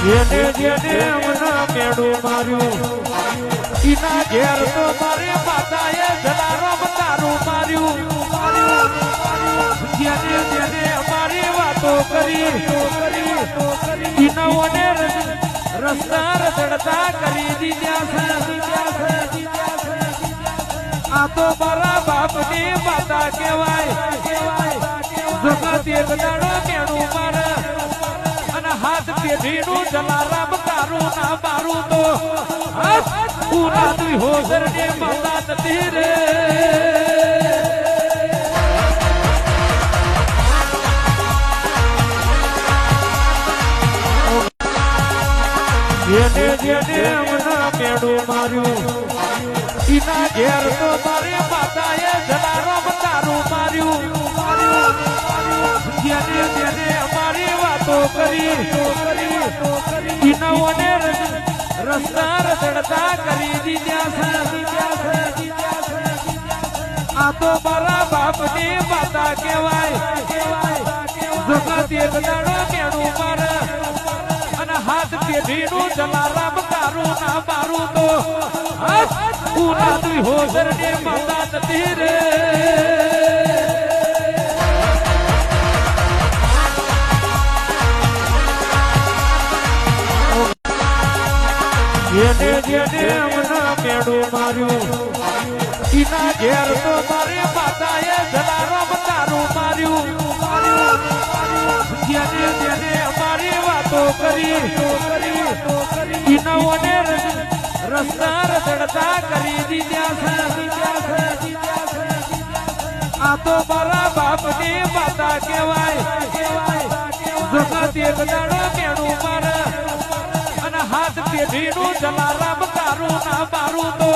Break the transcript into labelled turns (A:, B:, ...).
A: જેને જેને અમના મેડું માર્યું ઈના ઘેર તો મારે માતાએ જલારામ તારું માર્યું જેને જેને અમારી વાતો કરી ઈનાઓને રસ્તા રખડતા કરી દીધા છે આ તો મારા બાપની માતા કહેવાય જગત એક દાડો મેણું મારે અને હાથ પેઢીનું જલારામ તારું ના મારું તો પૂરા તું હોસર ને માતા નથી રે જેને જેને અમના મેડું માર્યું ઈના ઘેર તો મારી માતાએ જલારામ તારું માર્યું જેને જેને અમારી વાતો કરી ઈનાઓને રસ્તા રખડતા કરી દીધા છે આ તો મારા બાપની માતા કહેવાય જગત એક દાડો મેણું મારે અને હાથ પેઢીનું જલારામ તારું ના મારું તો પૂરા તું હોસર ને માતા નથી રે જેને જેને અમના મેડું માર્યું ઈના ઘેર તો મારી માતાએ જલારામ તારું માર્યું જેને જેને અમારી વાતો કરી ઈનાઓને રસ્તા રખડતા કરી દીધા છે આ તો મારા બાપની માતા કહેવાય જગત એક દાડો મેણું મારે અને હાથ પેઢીનું જલારામ તારું ના મારું તો